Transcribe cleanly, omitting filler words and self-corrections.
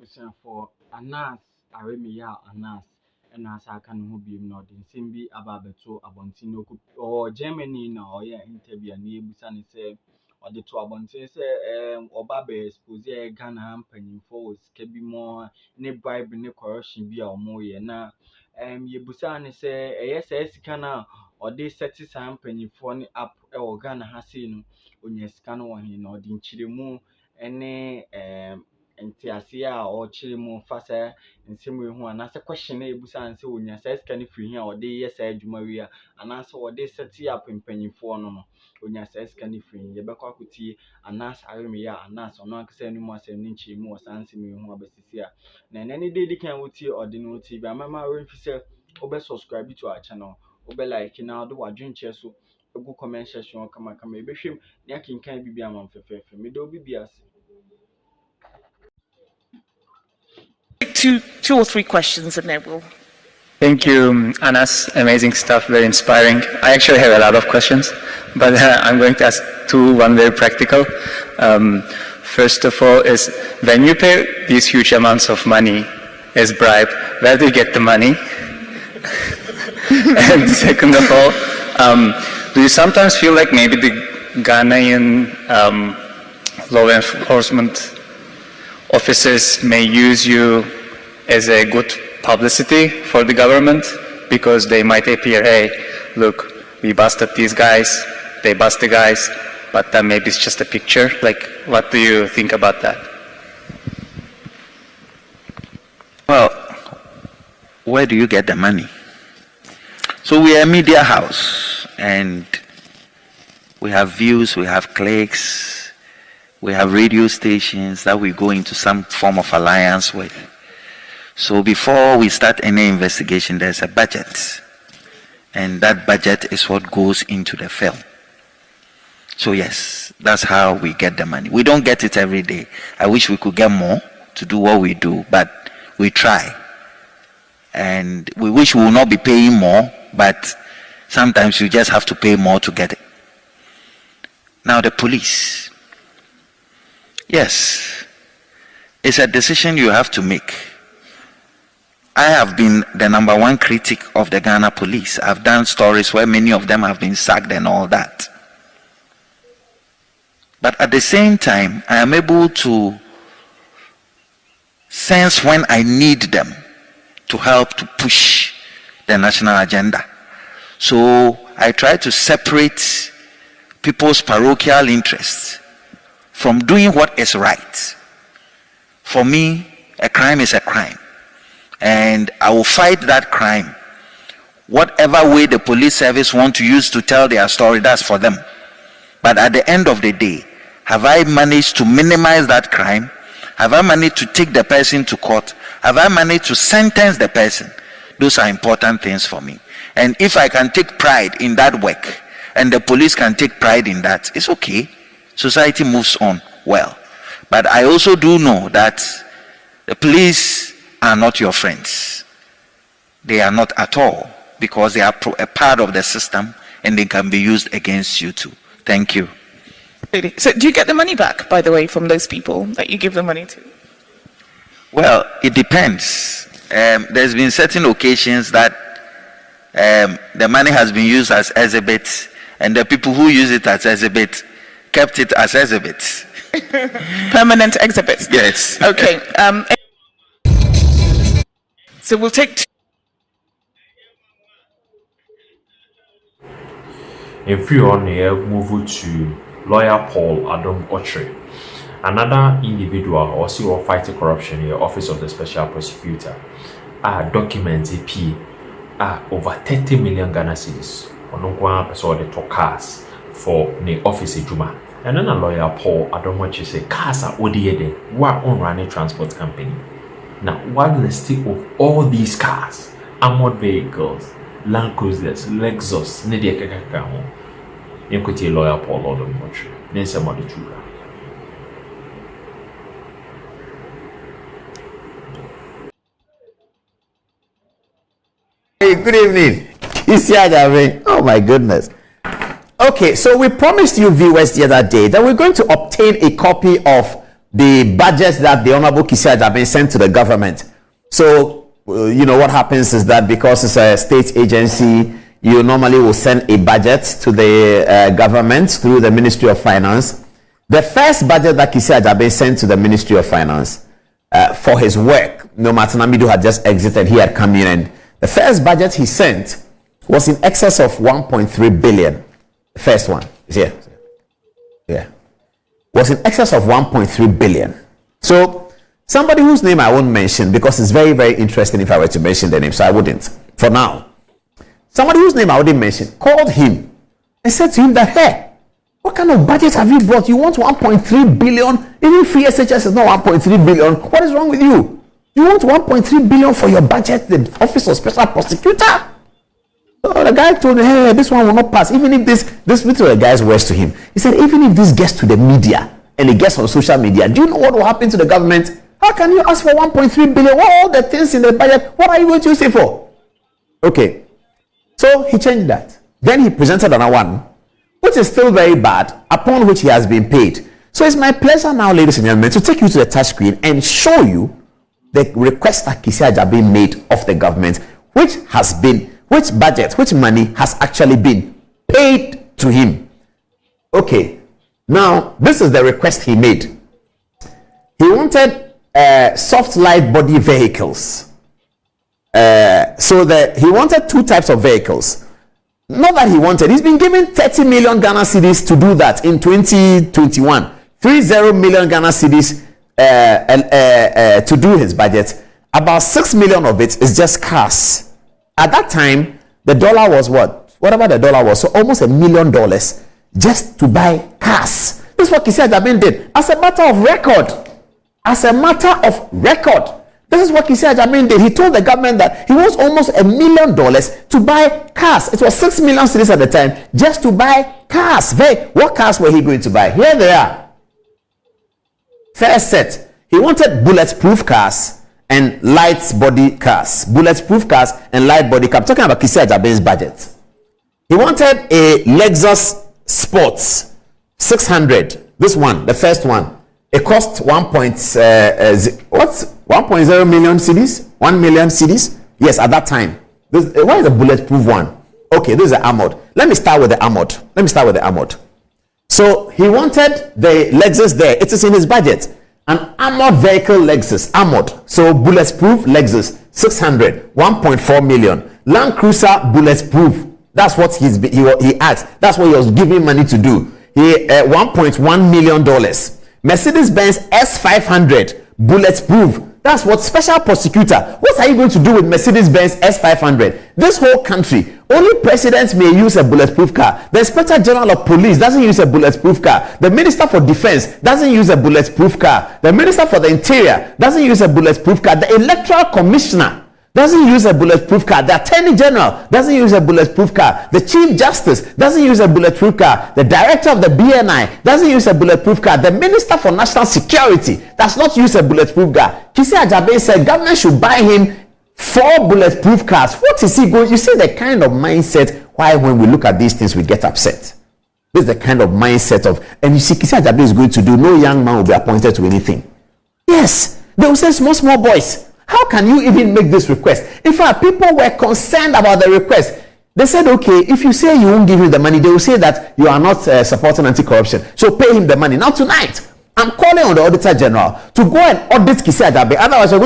ebusan for Anas Aremiya Anas and as I can who be not in Simbi Ababeto Abontino or Germany now yeah interview and ebusan say or the two Abontin say Obabe expose Ghana penny forwards can be more ne bribe ne corruption be or more na yebusan say yes kana or they set some penny for up or Ghana has seen on your scan one or the Chirimu any entiasia or chilimu fasa and similar one as a question a busan so when you say can if you hear or they yes Jumaria and answer what they set up in penny for no when you say can if you bakuti Anas Aremia Anas or not say anymore say ninchi more sansi me who abesisia na any day they can with you or the no TV mama if you say obe subscribe to our channel obe like now do what drink chess so a good comment section come maybe shame yakin can be a man for me do be as two or three questions and then we'll. Thank you, Anas. Amazing stuff, very inspiring. I actually have a lot of questions, but I'm going to ask two, one very practical. First of all is, when you pay these huge amounts of money as bribe, where do you get the money? And second of all, do you sometimes feel like maybe the Ghanaian law enforcement officers may use you as a good publicity for the government because they might appear, hey, look, we busted these guys, they bust the guys, but maybe it's just a picture. Like, what do you think about that? Well, where do you get the money? So we are a media house, and we have views, we have clicks, we have radio stations that we go into some form of alliance with. So before we start any investigation, there's a budget. And that budget is what goes into the film. So yes, that's how we get the money. We don't get it every day. I wish we could get more to do what we do, but we try. And we wish we will not be paying more, but sometimes you just have to pay more to get it. Now the police. Yes, it's a decision you have to make. I have been the #1 critic of the Ghana police. I've done stories where many of them have been sacked and all that. But at the same time, I am able to sense when I need them to help to push the national agenda. So I try to separate people's parochial interests from doing what is right. For me, a crime is a crime. And I will fight that crime. Whatever way the police service want to use to tell their story, that's for them. But at the end of the day, have I managed to minimize that crime? Have I managed to take the person to court? Have I managed to sentence the person? Those are important things for me. And if I can take pride in that work, and the police can take pride in that, it's okay. Society moves on well. But I also do know that the police are not your friends. They are not at all, because they are a part of the system and they can be used against you too. Thank you. Really? So do you get the money back, by the way, from those people that you give the money to? Well, it depends. There's been certain occasions that the money has been used as exhibit, and the people who use it as exhibit kept it as exhibits. Permanent exhibits? Yes. Okay. So we'll take In few on here, move to lawyer Paul Adam Ochre, another individual also fighting corruption in the office of the special prosecutor. Documented P over 30 million Ghana cedis. So the top cars for the office Juma. And then a lawyer Paul Adam Ochre say cars are ODA what on running transport company. Now, what listing of all these cars, armored vehicles, Land Cruisers, Lexus, Nidia Kakamo, Yankoti lawyer Paul Lord Mochi, Nancy Modichura. Hey, good evening. Kissi Agyabeng. Oh my goodness. Okay, so we promised you viewers the other day that we're going to obtain a copy of the budget that the Honorable Kissi Agyabeng sent to the government. So, you know, what happens is that because it's a state agency, you normally will send a budget to the government through the Ministry of Finance. The first budget that Kissi Agyabeng sent to the Ministry of Finance for his work, no matter Namidu had just exited, he had come in, and the first budget he sent was in excess of 1.3 billion. The first one is here. Yeah. Was in excess of 1.3 billion. So somebody whose name I won't mention because it's very, very interesting if I were to mention the name, so I wouldn't for now. Somebody whose name I wouldn't mention called him and said to him that, hey, what kind of budget have you brought? You want 1.3 billion? Even free SHS is not 1.3 billion. What is wrong with you? You want 1.3 billion for your budget, the Office of Special Prosecutor? So the guy told me, hey, this one will not pass. Even if this were the guy's words to him. He said, even if this gets to the media and it gets on social media, do you know what will happen to the government? How can you ask for 1.3 billion? What are all the things in the budget? What are you going to use it for? Okay. So he changed that. Then he presented another one, which is still very bad, upon which he has been paid. So it's my pleasure now, ladies and gentlemen, to take you to the touch screen and show you the request that Kissi Agyabeng made of the government, which budget, which money has actually been paid to him. Okay, now this is the request he made. He wanted soft light body vehicles. He wanted two types of vehicles. Not that he wanted, he's been given 30 million Ghana cedis to do that in 2021. 30 million Ghana cedis to do his budget. About 6 million of it is just cars. At that time, the dollar was what? Whatever the dollar was, so almost $1 million just to buy cars. This is what Kissi Agyabeng did as a matter of record. As a matter of record. This is what Kissi Agyabeng did. He told the government that he wants almost $1 million to buy cars. It was 6 million cedis at the time just to buy cars. What cars were he going to buy? Here they are. First set. He wanted bulletproof cars and light body cars. Bulletproof cars and light body cars. I'm talking about Kissi Agyabeng's budget. He wanted a Lexus Sports 600. This one, the first one. It cost 1.0 million cedis? 1 million cedis? Yes, at that time. Why is a bulletproof one? Okay, this is the armored. Let me start with the armored. So he wanted the Lexus there. It is in his budget. An armored vehicle Lexus, armored. So bulletproof Lexus 600, 1.4 million. Land Cruiser bulletproof. That's what he asked. That's what he was giving money to do. $1.1 million. Mercedes-Benz S500 bulletproof. That's what special prosecutor. What are you going to do with Mercedes-Benz S500? This whole country, only presidents may use a bulletproof car. The Inspector General of Police doesn't use a bulletproof car. The Minister for Defense doesn't use a bulletproof car. The Minister for the Interior doesn't use a bulletproof car. The Electoral Commissioner doesn't use a bulletproof car. The Attorney General doesn't use a bulletproof car. The Chief Justice doesn't use a bulletproof car. The Director of the BNI doesn't use a bulletproof car. The Minister for National Security does not use a bulletproof car. Kissi Agyabeng said government should buy him 4 bulletproof cars. What is he going? You see the kind of mindset why when we look at these things we get upset. This is the kind of mindset of, and you see Kissi Agyabeng is going to do, no young man will be appointed to anything. Yes, they will say small boys. How can you even make this request? In fact, people were concerned about the request. They said, okay, if you say you won't give him the money, they will say that you are not supporting anti-corruption. So pay him the money. Now tonight, I'm calling on the Auditor General to go and audit Kissi Agyabeng. Otherwise, we're going to